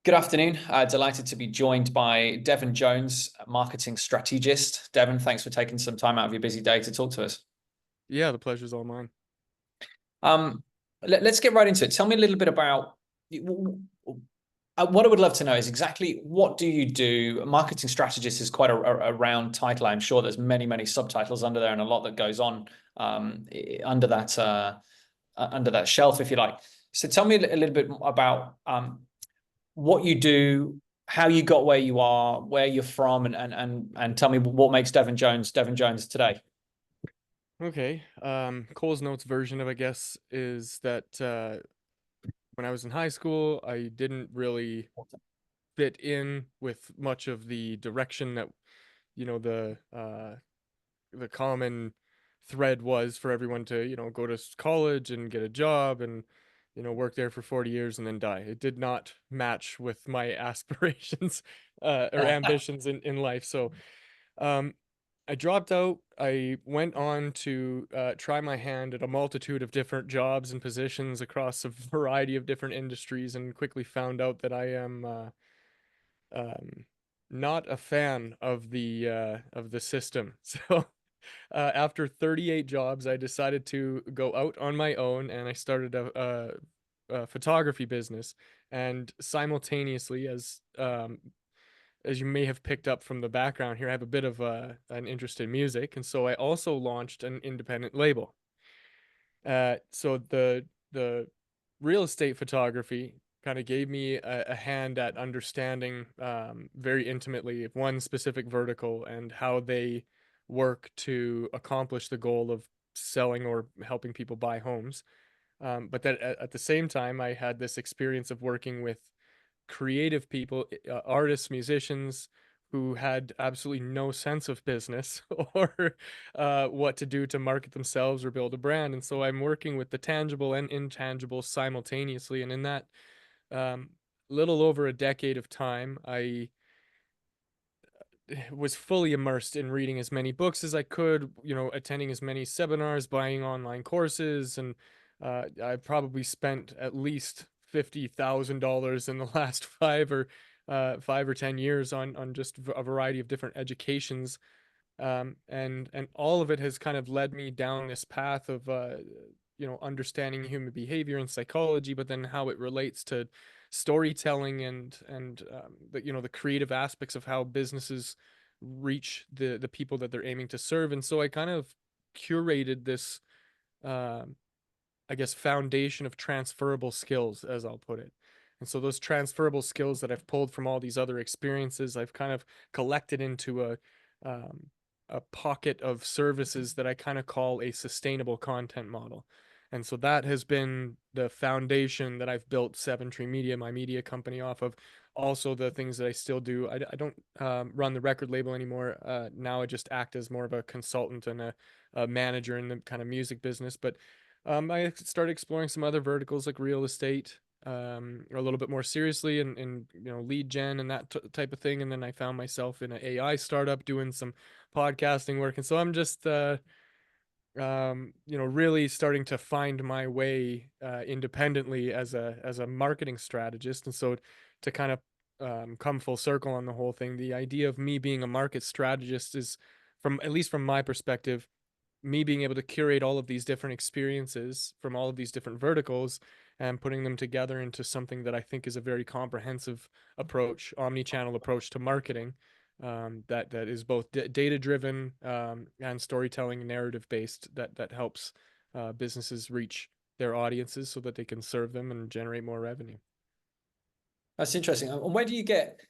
Good afternoon. Delighted to be joined by Devon Jones, marketing strategist. Devon, thanks for taking some time out of your busy day to talk to us. Yeah, the pleasure's all mine. Um, let's get right into it. Tell me a little bit about what I would love to know is exactly what do you do? Marketing strategist is quite a round title. I'm sure there's many subtitles under there and a lot that goes on under that shelf, if you like. So tell me a little bit about what you do, how you got where you are, where you're from, and tell me what makes Devon Jones today. Okay. Cole's Notes version of, I guess, is that when I was in high school, I didn't really fit in with much of the direction that, the common thread was for everyone to, go to college and get a job and, work there for 40 years and then die. It did not match with my aspirations or ambitions in life. So, um, I dropped out. I went on to try my hand at a multitude of different jobs and positions across a variety of different industries, and quickly found out that I am um, not a fan of the system. So, after 38 jobs, I decided to go out on my own, and I started a photography business. And simultaneously, as you may have picked up from the background here, I have a bit of an interest in music, and so I also launched an independent label. So the real estate photography kind of gave me a hand at understanding very intimately one specific vertical and how they work to accomplish the goal of selling or helping people buy homes. But that at the same time, I had this experience of working with creative people, artists, musicians who had absolutely no sense of business or what to do to market themselves or build a brand. And so I'm working with the tangible and intangible simultaneously. And in that um, little over a decade of time, I was fully immersed in reading as many books as I could, attending as many seminars, buying online courses, and I probably spent at least $50,000 in the last 5 or 10 years on just a variety of different educations, and all of it has kind of led me down this path of understanding human behavior and psychology, but then how it relates to storytelling and the creative aspects of how businesses reach the people that they're aiming to serve. And so I kind of curated this um I guess foundation of transferable skills, as I'll put it. And so those transferable skills that I've pulled from all these other experiences, I've kind of collected into um, a pocket of services that I kind of call a sustainable content model. And so that has been the foundation that I've built Seven Tree Media, my media company, off of. Also, the things that I still do. I don't run the record label anymore. Now I just act as more of a consultant and a manager in the kind of music business. But I started exploring some other verticals like real estate, a little bit more seriously, and lead gen and that type of thing. And then I found myself in an AI startup doing some podcasting work, and so I'm just really starting to find my way independently as a marketing strategist. And so to kind of come full circle on the whole thing, the idea of me being a market strategist is, from at least from my perspective, me being able to curate all of these different experiences from all of these different verticals and putting them together into something that I think is a very comprehensive approach, omni-channel approach to marketing, that is both data driven and storytelling and narrative based, that helps businesses reach their audiences so that they can serve them and generate more revenue. That's interesting. And where do you get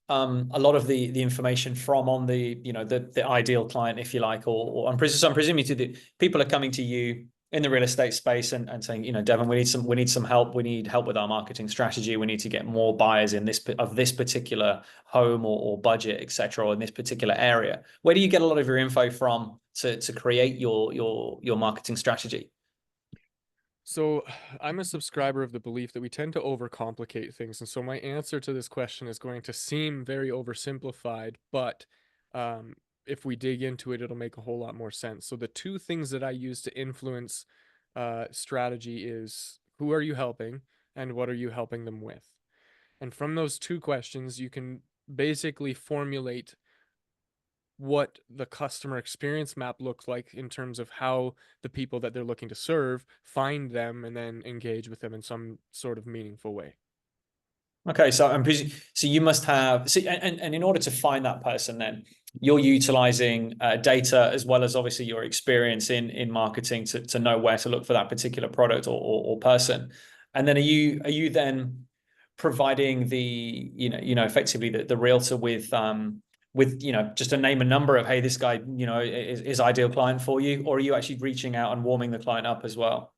a lot of the information from on the the ideal client, if you like, or so I'm presuming to the people are coming to you in the real estate space and saying, Devon, we need some help. We need help with our marketing strategy. We need to get more buyers in this particular home or budget, etc., or in this particular area. Where do you get a lot of your info from to create your marketing strategy? So I'm a subscriber of the belief that we tend to overcomplicate things. And so my answer to this question is going to seem very oversimplified, but um, if we dig into it, it'll make a whole lot more sense. So the two things that I use to influence strategy is, who are you helping and what are you helping them with? And from those two questions, you can basically formulate what the customer experience map looks like in terms of how the people that they're looking to serve find them and then engage with them in some sort of meaningful way. Okay, so so you must have and in order to find that person, then you're utilizing data as well as obviously your experience in marketing to know where to look for that particular product or person. And then are you then providing the effectively the realtor with just a name and number of, hey, this guy is ideal client for you, or are you actually reaching out and warming the client up as well?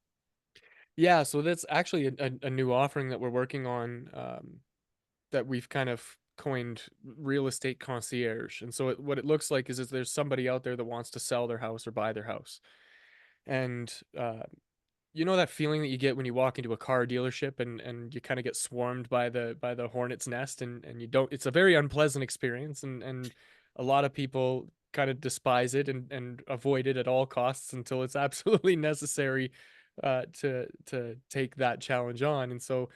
Yeah, so that's actually a new offering that we're working on, that we've kind of coined real estate concierge. And so what it looks like is there's somebody out there that wants to sell their house or buy their house. And you know that feeling that you get when you walk into a car dealership and you kind of get swarmed by the hornet's nest, and you don't, it's a very unpleasant experience, and a lot of people kind of despise it and avoid it at all costs until it's absolutely necessary to take that challenge on. And so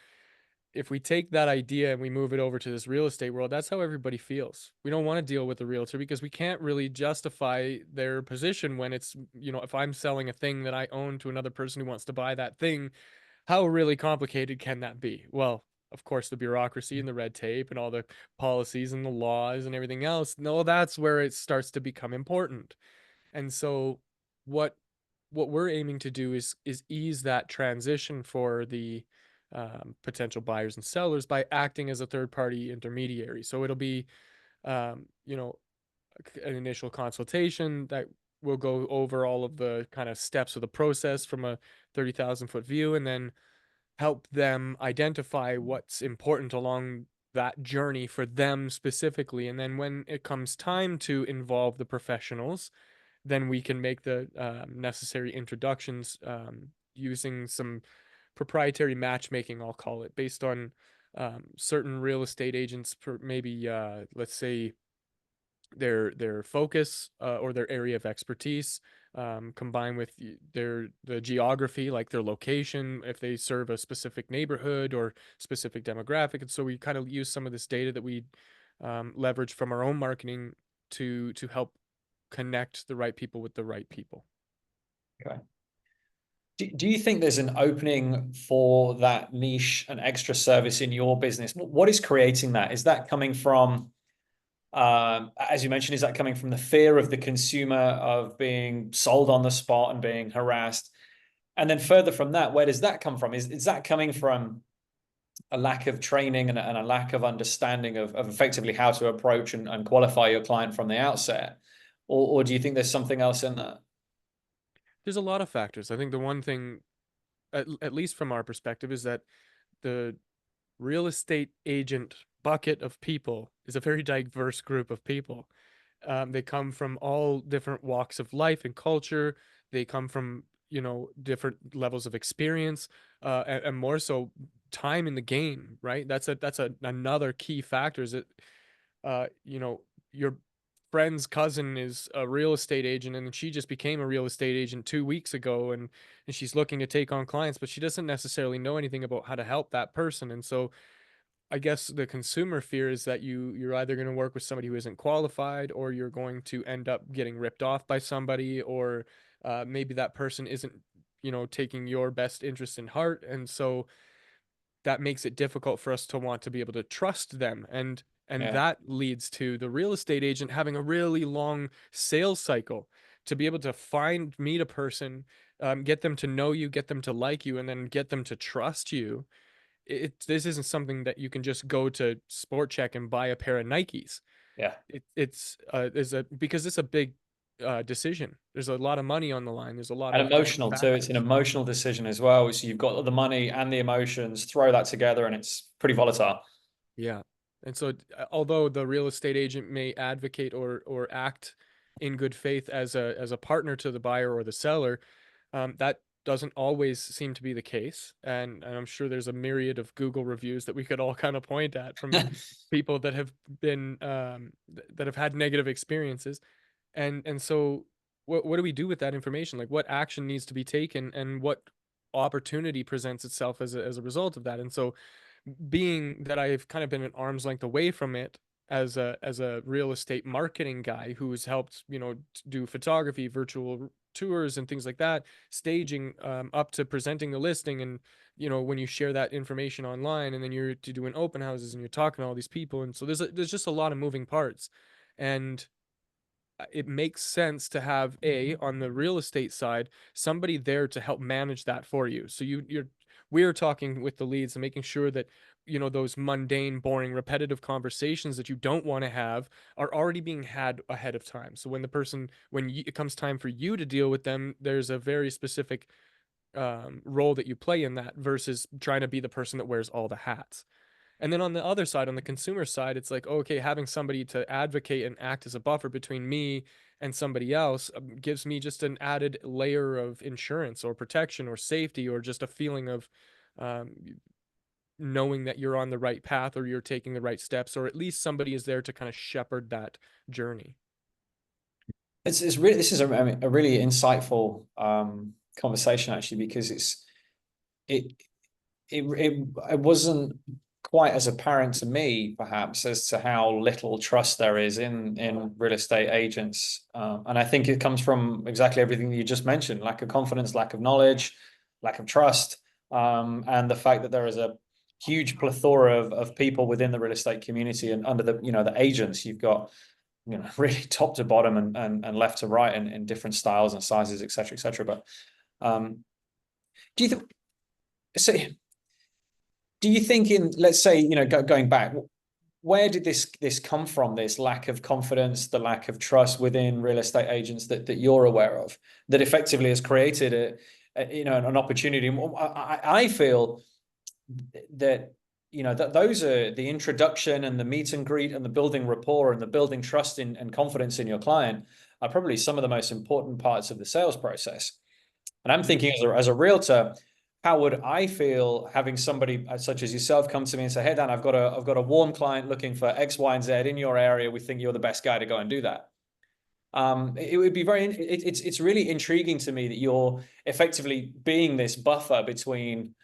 if we take that idea and we move it over to this real estate world, that's how everybody feels. We don't want to deal with the realtor because we can't really justify their position when it's, if I'm selling a thing that I own to another person who wants to buy that thing, how really complicated can that be? Well, of course, the bureaucracy and the red tape and all the policies and the laws and everything else. No, that's where it starts to become important. And so what we're aiming to do is ease that transition for the potential buyers and sellers by acting as a third party intermediary. So it'll be um, you know an initial consultation that will go over all of the kind of steps of the process from a 30,000-foot view, and then help them identify what's important along that journey for them specifically. And then when it comes time to involve the professionals, then we can make the necessary introductions, using some proprietary matchmaking, I'll call it, based on certain real estate agents, for maybe let's say their focus, or their area of expertise, combined with the geography, like their location, if they serve a specific neighborhood or specific demographic. And so we kind of use some of this data that we leverage from our own marketing to help connect the right people with the right people. Okay. Do you think there's an opening for that niche and extra service in your business? What is creating that? Is that coming from, as you mentioned, is that coming from the fear of the consumer of being sold on the spot and being harassed? And then further from that, where does that come from? Is that coming from a lack of training and a lack of understanding of effectively how to approach and qualify your client from the outset? Or do you think there's something else in that? There's a lot of factors. I think the one thing, at least from our perspective, is that the real estate agent bucket of people is a very diverse group of people. They come from all different walks of life and culture. They come from, different levels of experience, and more so time in the game, right? That's another key factor, is that your friend's cousin is a real estate agent, and she just became a real estate agent 2 weeks ago, and she's looking to take on clients, but she doesn't necessarily know anything about how to help that person. And so I guess the consumer fear is that you're either going to work with somebody who isn't qualified, or you're going to end up getting ripped off by somebody, or maybe that person isn't, taking your best interest in heart. And so that makes it difficult for us to want to be able to trust them. And Yeah, that leads to the real estate agent having a really long sales cycle to be able to meet a person, get them to know you, get them to like you, and then get them to trust you. This isn't something that you can just go to Sport Check and buy a pair of Nikes. yeah. It's is a because it's a big decision. There's a lot of money on the line. There's a lot And of emotional too. It's an factors. emotional decision as well. So you've got the money and the emotions, throw that together, and it's pretty volatile. Yeah. And so, although the real estate agent may advocate or act in good faith as a partner to the buyer or the seller, that doesn't always seem to be the case. And I'm sure there's a myriad of Google reviews that we could all kind of point at from people that have been that have had negative experiences. And so, what do we do with that information? Like, what action needs to be taken, and what opportunity presents itself as a result of that? And so being that I've kind of been at arm's length away from it as a real estate marketing guy who's helped, do photography, virtual tours and things like that, staging, up to presenting the listing. And when you share that information online, and then you're to doing open houses and you're talking to all these people, and so there's just a lot of moving parts. And it makes sense to have on the real estate side, somebody there to help manage that for you. So we're talking with the leads and making sure that those mundane, boring, repetitive conversations that you don't want to have are already being had ahead of time. So it comes time for you to deal with them, there's a very specific role that you play in that, versus trying to be the person that wears all the hats. And then on the other side, on the consumer side, it's like, okay, having somebody to advocate and act as a buffer between me and somebody else, gives me just an added layer of insurance or protection or safety, or just a feeling of um, knowing that you're on the right path, or you're taking the right steps, or at least somebody is there to kind of shepherd that journey. It's really, this is I mean, a really insightful conversation actually, because it it wasn't quite as apparent to me perhaps as to how little trust there is in real estate agents, and I think it comes from exactly everything that you just mentioned: lack of confidence, lack of knowledge, lack of trust, and the fact that there is a huge plethora of people within the real estate community, and under the the agents you've got really top to bottom and left to right in different styles and sizes, etc., etc. But do you think so? Do you think in, let's say, going back, where did this come from? This lack of confidence, the lack of trust within real estate agents that you're aware of, that effectively has created an opportunity. I feel that that those are the introduction and the meet and greet and the building rapport and the building trust in, and confidence in your client are probably some of the most important parts of the sales process. And I'm thinking as a realtor, how would I feel having somebody such as yourself come to me and say, "Hey Dan, I've got a warm client looking for X, Y, and Z in your area. We think you're the best guy to go and do that." It would be it's really intriguing to me that you're effectively being this buffer between,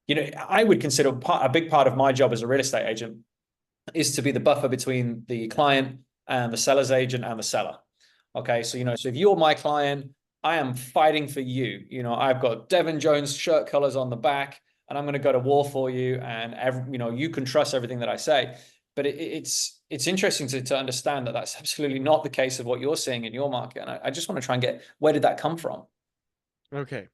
I would consider a big part of my job as a real estate agent is to be the buffer between the client and the seller's agent and the seller. Okay, so so if you're my client, I am fighting for you. I've got Devon Jones shirt colors on the back, and I'm going to go to war for you. And you can trust everything that I say. But it's interesting to understand that that's absolutely not the case of what you're seeing in your market. And I just want to try and get, where did that come from? Okay.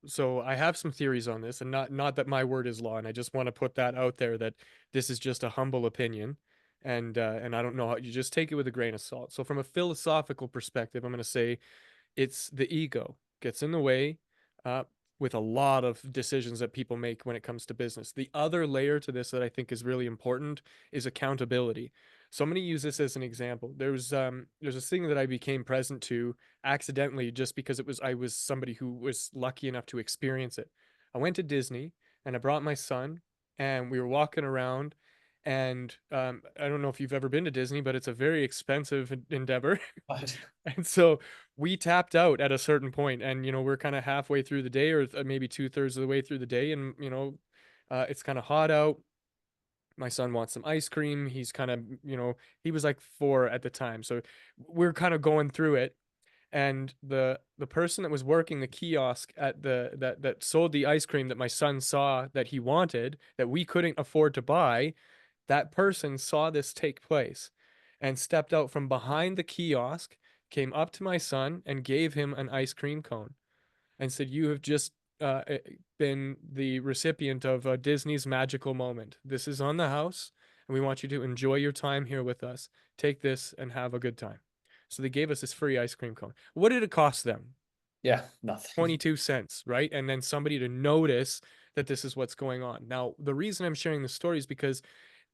So I have some theories on this, and not that my word is law, and I just want to put that out there, that this is just a humble opinion, and I don't know how you just take it with a grain of salt. So from a philosophical perspective, I'm going to say it's the ego gets in the way, uh, with a lot of decisions that people make when it comes to business. The other layer to this that I think is really important is accountability. So I'm going to use this as an example. There's a thing that I became present to accidentally, just because I was somebody who was lucky enough to experience it. I went to Disney and I brought my son, and we were walking around, and I don't know if you've ever been to Disney, but it's a very expensive endeavor. And so we tapped out at a certain point, and we're kind of halfway through the day, or maybe 2/3 of the way through the day, and it's kind of hot out. My son wants some ice cream. He's kind of, he was like 4 at the time, so we're kind of going through it. And the person that was working the kiosk at that sold the ice cream that my son saw that he wanted, that we couldn't afford to buy, that person saw this take place and stepped out from behind the kiosk, came up to my son and gave him an ice cream cone and said, "You have just been the recipient of Disney's magical moment. This is on the house, and we want you to enjoy your time here with us. Take this and have a good time." So they gave us this free ice cream cone. What did it cost them? Yeah, nothing. 22 cents, right? And then somebody to notice that this is what's going on. Now, the reason I'm sharing this story is because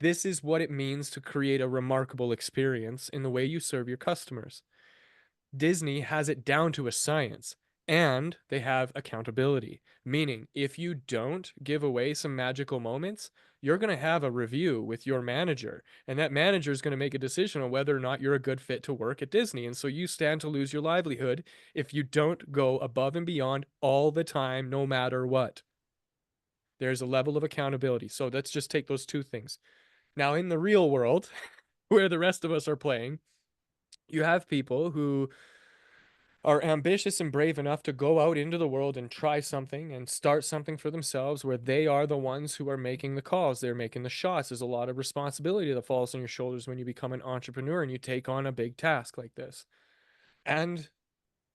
this is what it means to create a remarkable experience in the way you serve your customers. Disney has it down to a science, and they have accountability. Meaning, if you don't give away some magical moments, you're going to have a review with your manager, and that manager is going to make a decision on whether or not you're a good fit to work at Disney. And so you stand to lose your livelihood if you don't go above and beyond all the time, no matter what. There's a level of accountability. So let's just take those two things. Now, in the real world, where the rest of us are playing, you have people who are ambitious and brave enough to go out into the world and try something and start something for themselves where they are the ones who are making the calls. They're making the shots. There's a lot of responsibility that falls on your shoulders when you become an entrepreneur and you take on a big task like this. And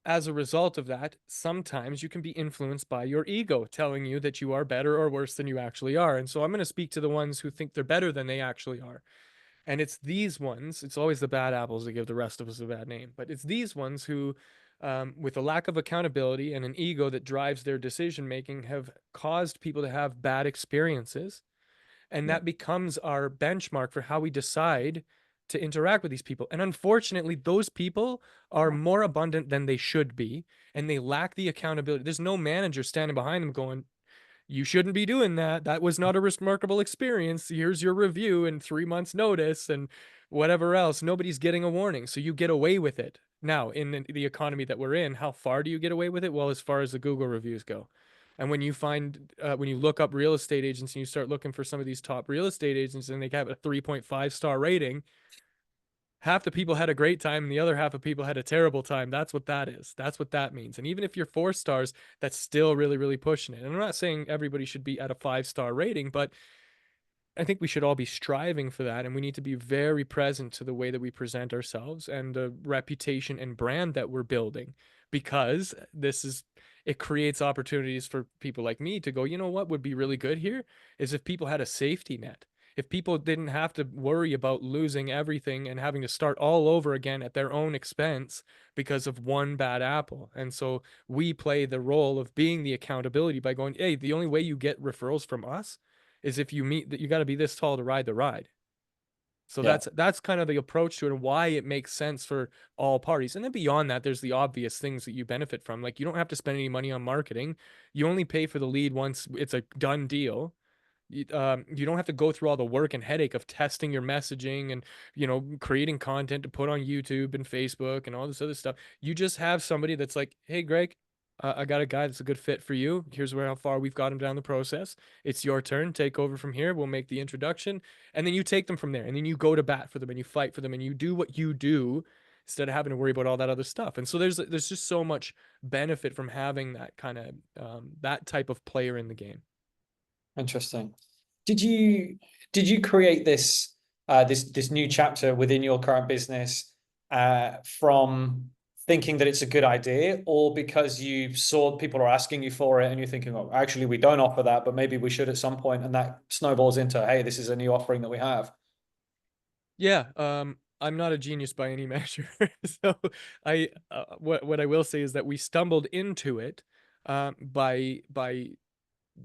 as a result of that, sometimes you can be influenced by your ego telling you that you are better or worse than you actually are. And so I'm going to speak to the ones who think they're better than they actually are. And it's these ones, it's always the bad apples that give the rest of us a bad name, but it's these ones who, with a lack of accountability and an ego that drives their decision making, have caused people to have bad experiences. And Yeah. that becomes our benchmark for how we decide to interact with these people. And unfortunately, those people are more abundant than they should be, and they lack the accountability. There's no manager standing behind them going, you shouldn't be doing that. That was not a remarkable experience. Here's your review and 3 months notice and whatever else. Nobody's getting a warning. So you get away with it. Now, in the economy that we're in, how far do you get away with it? Well, as far as the Google reviews go. And when you find, when you look up real estate agents and you start looking for some of these top real estate agents and they have a 3.5-star rating, half the people had a great time and the other half of people had a terrible time. That's what that is. That's what that means. And even if you're 4 stars, that's still really, really pushing it. And I'm not saying everybody should be at a 5-star rating, but I think we should all be striving for that, and we need to be very present to the way that we present ourselves and the reputation and brand that we're building, because it creates opportunities for people like me to go, you know what would be really good here is if people had a safety net. If people didn't have to worry about losing everything and having to start all over again at their own expense because of one bad apple. And so we play the role of being the accountability by going, hey, the only way you get referrals from us is if you meet that you got to be this tall to ride the ride. So Yeah. that's kind of the approach to it and why it makes sense for all parties. And then beyond that, there's the obvious things that you benefit from. Like you don't have to spend any money on marketing. You only pay for the lead once it's a done deal. You don't have to go through all the work and headache of testing your messaging and creating content to put on YouTube and Facebook and all this other stuff. You just have somebody that's like, hey, Greg, I got a guy that's a good fit for you. Here's where how far we've got him down the process. It's your turn. Take over from here. We'll make the introduction, and then you take them from there, and then you go to bat for them, and you fight for them, and you do what you do instead of having to worry about all that other stuff. And so there's just so much benefit from having that kind of that type of player in the game. Interesting. Did you did you create this new chapter within your current business from thinking that it's a good idea, or because you saw people are asking you for it and you're thinking, oh, actually we don't offer that, but maybe we should at some point, and that snowballs into, hey, this is a new offering that we have. Yeah, I'm not a genius by any measure. So what I will say is that we stumbled into it by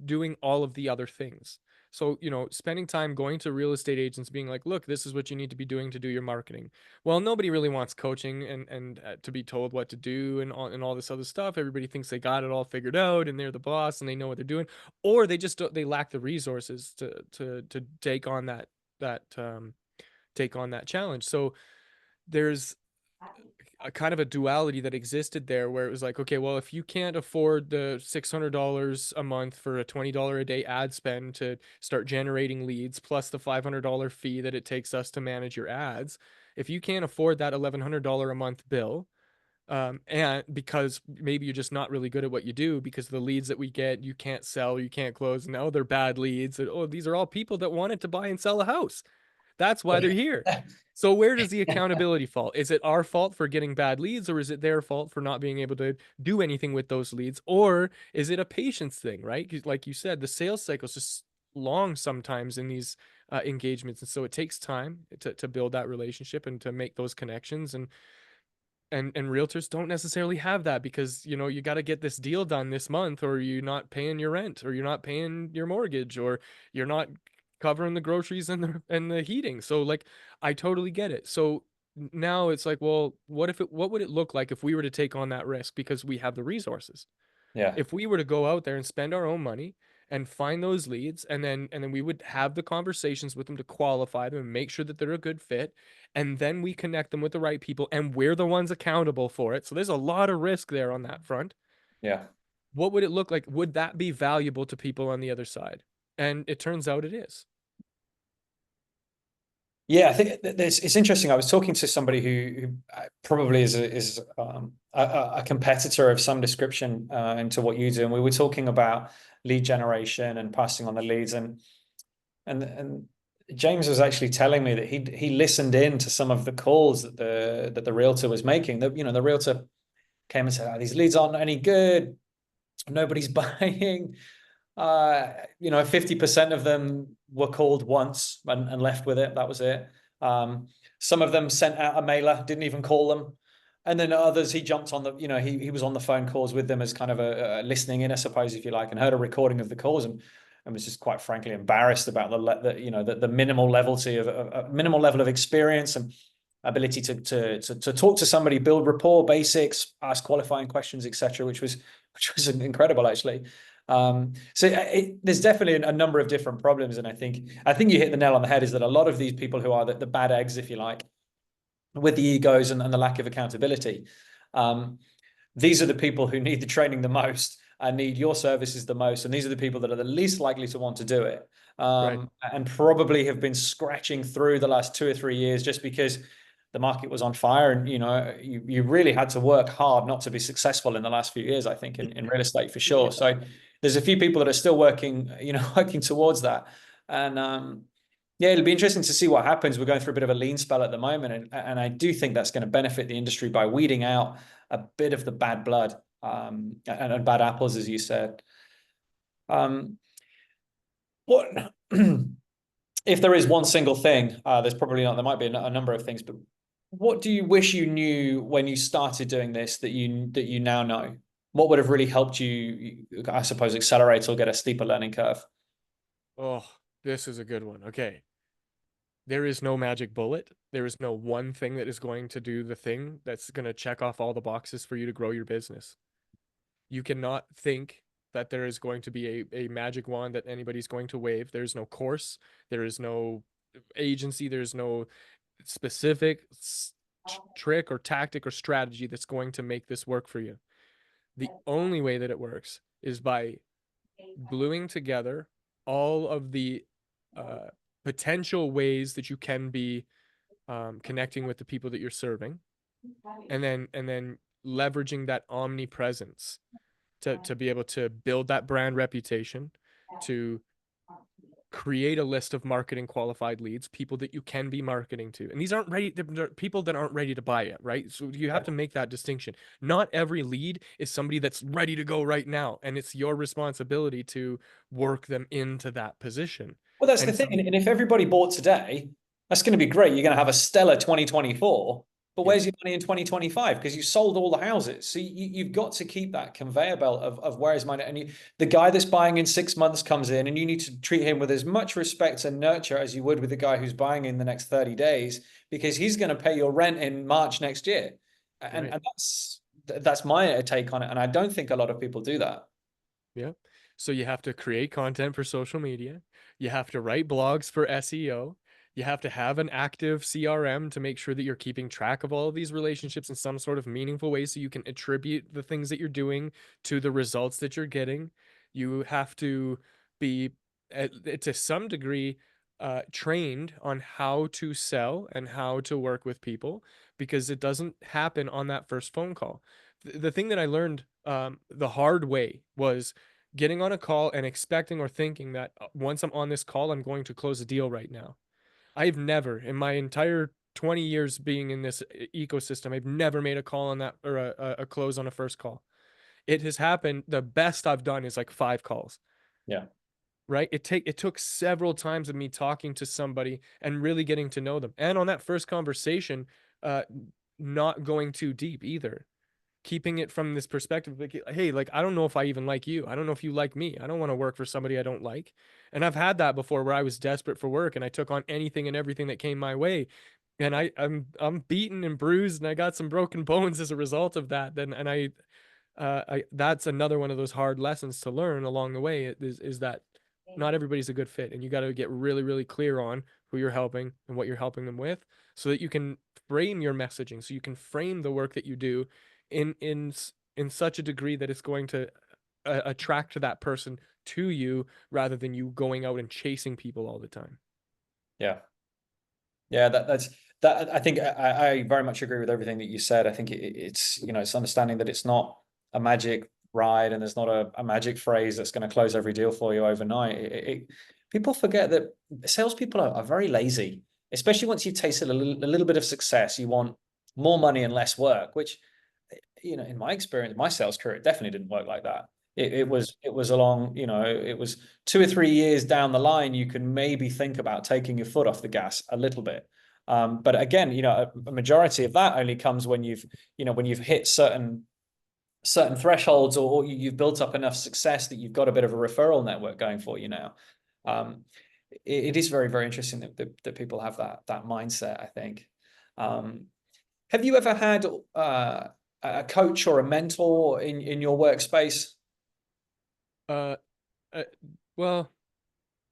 doing all of the other things. So, spending time going to real estate agents being like, "Look, this is what you need to be doing to do your marketing." Well, nobody really wants coaching and to be told what to do and all this other stuff. Everybody thinks they got it all figured out and they're the boss and they know what they're doing, or they just they lack the resources to take on that challenge. So there's a kind of a duality that existed there where it was like, okay, well, if you can't afford the $600 a month for a $20 a day ad spend to start generating leads, plus the $500 fee that it takes us to manage your ads, if you can't afford that $1,100 a month bill, and because maybe you're just not really good at what you do because the leads that we get, you can't sell, you can't close, and now they're bad leads. And, oh, these are all people that wanted to buy and sell a house. That's why they're here. So where does the accountability fall? Is it our fault for getting bad leads, or is it their fault for not being able to do anything with those leads? Or is it a patience thing, right? 'Cause like you said, the sales cycle is just long sometimes in these engagements. And so it takes time to build that relationship and to make those connections. And realtors don't necessarily have that because you got to get this deal done this month, or you're not paying your rent, or you're not paying your mortgage, or you're not covering the groceries and the heating. So like I totally get it. So now it's like, well, what would it look like if we were to take on that risk because we have the resources? Yeah. If we were to go out there and spend our own money and find those leads, and then we would have the conversations with them to qualify them and make sure that they're a good fit, and then we connect them with the right people and we're the ones accountable for it. So there's a lot of risk there on that front. Yeah. What would it look like? Would that be valuable to people on the other side? And it turns out it is. Yeah, I think it's interesting. I was talking to somebody who probably is a competitor of some description into what you do, and we were talking about lead generation and passing on the leads, and James was actually telling me that he listened in to some of the calls that the realtor was making. The realtor came and said, "Oh, these leads aren't any good. Nobody's buying." 50% of them were called once and left with it. That was it. Some of them sent out a mailer, didn't even call them. And then others, he jumped on he was on the phone calls with them as kind of a listening in, I suppose, if you like, and heard a recording of the calls and was just quite frankly embarrassed about the minimal minimal level of experience and ability to talk to somebody, build rapport, basics, ask qualifying questions, etc., which was incredible actually. There's definitely a number of different problems, and I think you hit the nail on the head. Is that a lot of these people who are the bad eggs, if you like, with the egos and the lack of accountability, um, these are the people who need the training the most and need your services the most. And these are the people that are the least likely to want to do it. Right. And probably have been scratching through the last 2 or 3 years just because the market was on fire. And, you really had to work hard not to be successful in the last few years, I think, in real estate for sure. So there's a few people that are still working, working towards that. And, yeah, it'll be interesting to see what happens. We're going through a bit of a lean spell at the moment, and I do think that's going to benefit the industry by weeding out a bit of the bad blood and bad apples, as you said. Um, what if there is one single thing? There's probably not. There might be a number of things, but what do you wish you knew when you started doing this that you now know? What would have really helped you, I suppose, accelerate or get a steeper learning curve? Oh, this is a good one. Okay. There is no magic bullet. There is no one thing that is going to do the thing that's going to check off all the boxes for you to grow your business. You cannot think that there is going to be a magic wand that anybody's going to wave. There's no course. There is no agency. There's no specific trick or tactic or strategy that's going to make this work for you. The only way that it works is by gluing together all of the uh, potential ways that you can be connecting with the people that you're serving, and then leveraging that omnipresence to be able to build that brand reputation, to create a list of marketing qualified leads, people that you can be marketing to. And these aren't ready, they're people that aren't ready to buy it, right? So you have to make that distinction. Not every lead is somebody that's ready to go right now, and it's your responsibility to work them into that position. Well, that's the And thing. some, And if everybody bought today, that's going to be great. You're going to have a stellar 2024. But yeah, where's your money in 2025? Because you sold all the houses. So you've got to keep that conveyor belt of where is money. And the guy that's buying in 6 months comes in, and you need to treat him with as much respect and nurture as you would with the guy who's buying in the next 30 days, because he's going to pay your rent in March next year. And, right. and that's my take on it. And I don't think a lot of people do that. Yeah. So you have to create content for social media. You have to write blogs for SEO. You have to have an active CRM to make sure that you're keeping track of all of these relationships in some sort of meaningful way so you can attribute the things that you're doing to the results that you're getting. You have to be, to some degree, trained on how to sell and how to work with people, because it doesn't happen on that first phone call. The thing that I learned the hard way was getting on a call and expecting or thinking that once I'm on this call, I'm going to close a deal right now. I've never, in my entire 20 years being in this ecosystem, I've never made a call on that, or a close on a first call. It has happened. The best I've done is like 5 calls, Yeah. right? It took several times of me talking to somebody and really getting to know them. And on that first conversation, uh, not going too deep either, keeping it from this perspective, like, hey, like, I don't know if I even like you. I don't know if you like me. I don't want to work for somebody I don't like. And I've had that before, where I was desperate for work and I took on anything and everything that came my way. And I'm beaten and bruised, and I got some broken bones as a result of that. Then and I that's another one of those hard lessons to learn along the way, is that not everybody's a good fit, and you got to get really, really clear on who you're helping and what you're helping them with, so that you can frame your messaging, so you can frame the work that you do in such a degree that it's going to attract that person to you rather than you going out and chasing people all the time. Yeah. Yeah, that's that. I think I very much agree with everything that you said. I think it's it's understanding that it's not a magic ride and there's not a magic phrase that's going to close every deal for you overnight. People forget that salespeople are very lazy, especially once you've tasted a little bit of success. You want more money and less work, which in my experience, my sales career, it definitely didn't work like that. It was along, it was 2 or 3 years down the line, you can maybe think about taking your foot off the gas a little bit. But again, a majority of that only comes when you've hit certain thresholds, or you've built up enough success that you've got a bit of a referral network going for you now. Um, it is very, very interesting that people have that mindset, I think. Um, have you ever had a coach or a mentor in your workspace? Uh, uh well,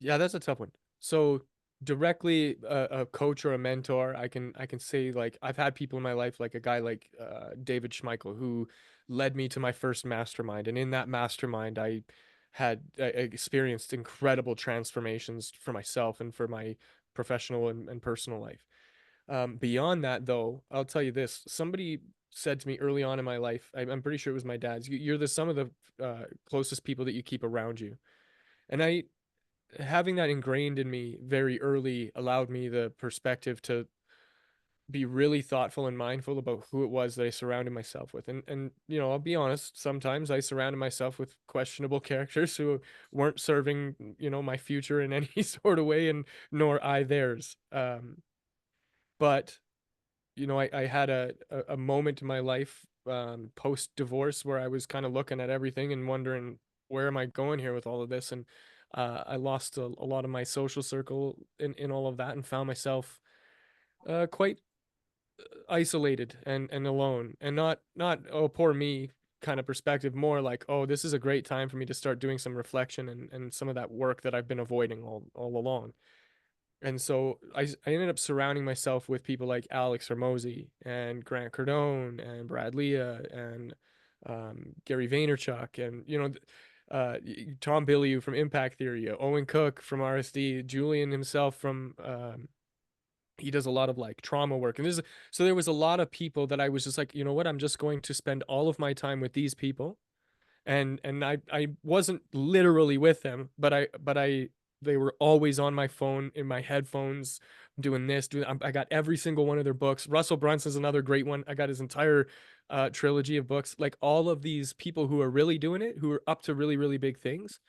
yeah, that's a tough one. So directly a coach or a mentor, I can say like I've had people in my life like a guy like David Schmeichel who led me to my first mastermind, and in that mastermind I experienced incredible transformations for myself and for my professional and personal life. Beyond that, though, I'll tell you this: somebody said to me early on in my life, I'm pretty sure it was my dad's. You're the some of the closest people that you keep around you, and I having that ingrained in me very early allowed me the perspective to be really thoughtful and mindful about who it was that I surrounded myself with. And I'll be honest, sometimes I surrounded myself with questionable characters who weren't serving, my future in any sort of way, and nor I theirs. But I had a moment in my life post divorce where I was kind of looking at everything and wondering where am I going here with all of this, and I lost a lot of my social circle in all of that and found myself quite isolated and alone, and not oh poor me kind of perspective, more like oh this is a great time for me to start doing some reflection and some of that work that I've been avoiding all along. And so I ended up surrounding myself with people like Alex Hermosi and Grant Cardone and Brad Leah and Gary Vaynerchuk and Tom Bilyeu from Impact Theory, Owen Cook from RSD, Julian himself from he does a lot of like trauma work, and so there was a lot of people that I was just like, you know what, I'm just going to spend all of my time with these people, and I wasn't literally with them, but I they were always on my phone in my headphones doing this doing I got every single one of their books. Russell Brunson's another great one. I got his entire trilogy of books, like all of these people who are really doing it, who are up to really really big things.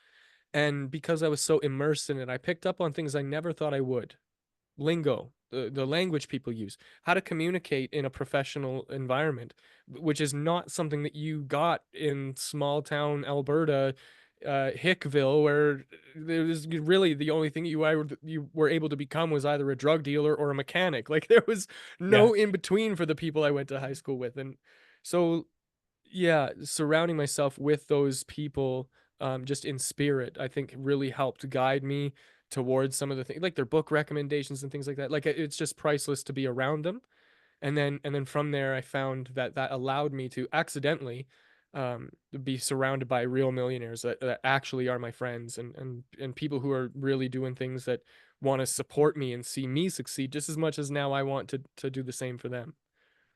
And because I was so immersed in it, I picked up on things I never thought I would. Lingo, the language people use, how to communicate in a professional environment, which is not something that you got in small town Alberta, Hickville, where there was really the only thing you were able to become was either a drug dealer or a mechanic. Like there was Yeah, no in between for the people I went to high school with, and so yeah, surrounding myself with those people, just in spirit, I think really helped guide me towards some of the things, like their book recommendations and things like that. Like it's just priceless to be around them. And then from there, I found that that allowed me to accidentally be surrounded by real millionaires that actually are my friends, and people who are really doing things that want to support me and see me succeed just as much as now I want to do the same for them.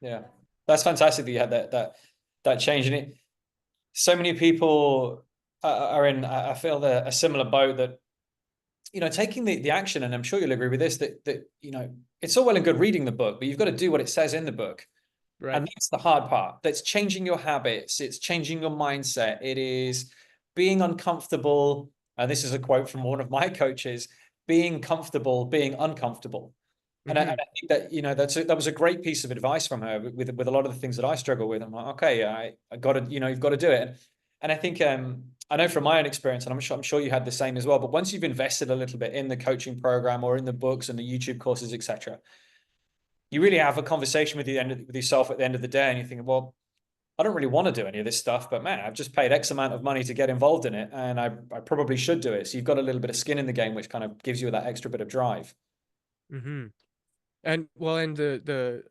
yeah, that's fantastic that you had that change in it. So many people are in, I feel, a similar boat that taking the action, and I'm sure you'll agree with this, that it's all well and good reading the book, but you've got to do what it says in the book. Right. And that's the hard part. That's changing your habits. It's changing your mindset. It is being uncomfortable. And this is a quote from one of my coaches: being comfortable, being uncomfortable. And I Hmm. think that that was a great piece of advice from her with a lot of the things that I struggle with. I'm like, okay, I got to, you've got to do it. And I think I know from my own experience, and I'm sure you had the same as well. But once you've invested a little bit in the coaching program or in the books and the YouTube courses, etc., you really have a conversation with yourself at the end of the day, and you think, well, I don't really want to do any of this stuff, but man, I've just paid X amount of money to get involved in it, and I probably should do it. So you've got a little bit of skin in the game, which kind of gives you that extra bit of drive. Hmm. And well, and the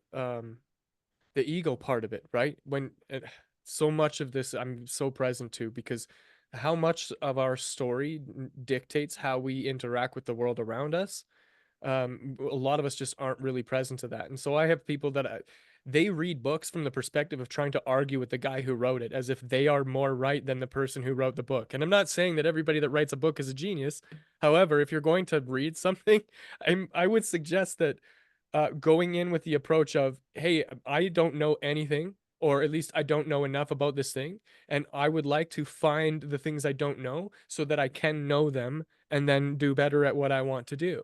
ego part of it, right? When so much of this I'm so present to, because how much of our story dictates how we interact with the world around us. A lot of us just aren't really present to that. And so I have people that they read books from the perspective of trying to argue with the guy who wrote it as if they are more right than the person who wrote the book. And I'm not saying that everybody that writes a book is a genius. However, if you're going to read something, I would suggest that going in with the approach of, hey, I don't know anything, or at least I don't know enough about this thing, and I would like to find the things I don't know so that I can know them and then do better at what I want to do.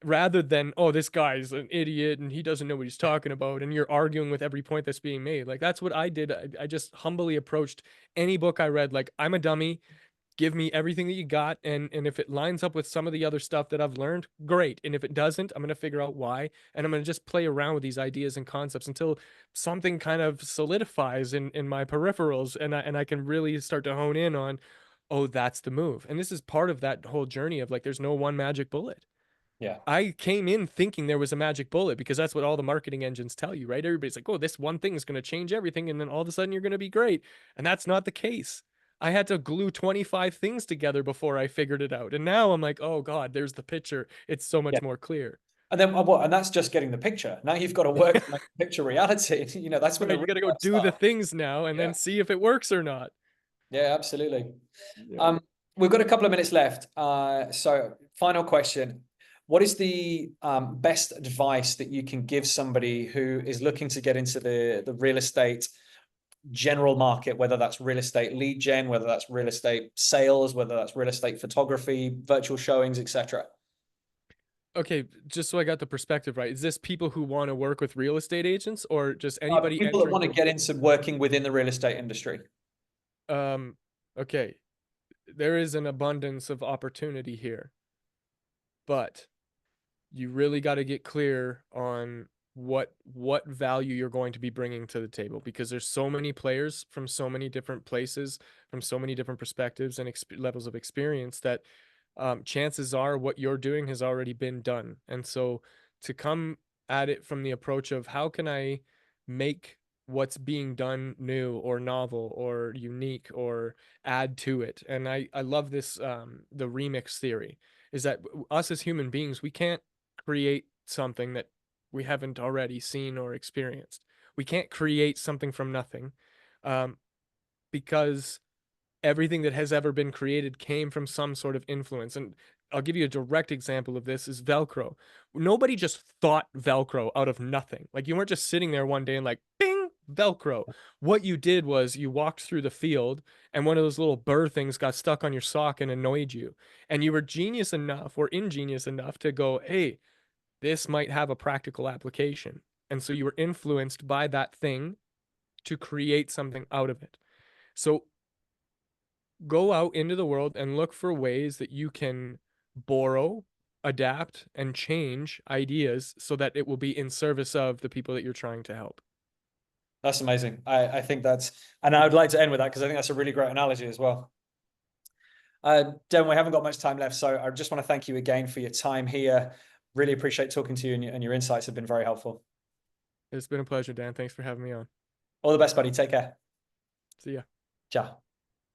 Rather than, oh, this guy's an idiot and he doesn't know what he's talking about, and you're arguing with every point that's being made. Like, that's what I did. I just humbly approached any book I read, like, I'm a dummy, give me everything that you got, and if it lines up with some of the other stuff that I've learned, great, and if it doesn't, I'm going to figure out why, and I'm going to just play around with these ideas and concepts until something kind of solidifies in my peripherals, and I can really start to hone in on, oh, that's the move. And this is part of that whole journey of, like, there's no one magic bullet. Yeah. I came in thinking there was a magic bullet because that's what all the marketing engines tell you, right? Everybody's like, oh, this one thing is going to change everything. And then all of a sudden you're going to be great. And that's not the case. I had to glue 25 things together before I figured it out. And now I'm like, oh God, there's the picture. It's so Yeah. much more clear. And then and that's just getting the picture. Now you've got to work to make the picture reality. That's when the Right. You real got to go work do the starts. things now and Yeah. then see if it works or not. Yeah, absolutely. Yeah. Um, we've got a couple of minutes left. So final question. What is the best advice that you can give somebody who is looking to get into the real estate general market, whether that's real estate lead gen, whether that's real estate sales, whether that's real estate photography, virtual showings, etc.? Okay. Just so I got the perspective right. Is this people who want to work with real estate agents or just anybody People that entering want to the, get into working within the real estate industry. um, okay. There is an abundance of opportunity here, but you really got to get clear on what value you're going to be bringing to the table, because there's so many players from so many different places, from so many different perspectives and levels of experience that chances are what you're doing has already been done. And so to come at it from the approach of how can I make what's being done new or novel or unique or add to it. And I love this, the remix theory is that us as human beings, we can't create something that we haven't already seen or experienced. We can't create something from nothing, um, because everything that has ever been created came from some sort of influence. And I'll give you a direct example of this is Velcro. Nobody just thought Velcro out of nothing. Like, you weren't just sitting there one day and like, bing, Velcro. What you did was you walked through the field and one of those little burr things got stuck on your sock and annoyed you. And you were genius enough or ingenious enough to go, hey, this might have a practical application. And so you were influenced by that thing to create something out of it. So go out into the world and look for ways that you can borrow, adapt, and change ideas so that it will be in service of the people that you're trying to help. That's amazing. I think that's, and I would like to end with that because I think that's a really great analogy as well. Devon, we haven't got much time left, so I just want to thank you again for your time here. Really appreciate talking to you, and your insights have been very helpful. It's been a pleasure, Dan. Thanks for having me on. All the best, buddy. Take care. See ya. Ciao.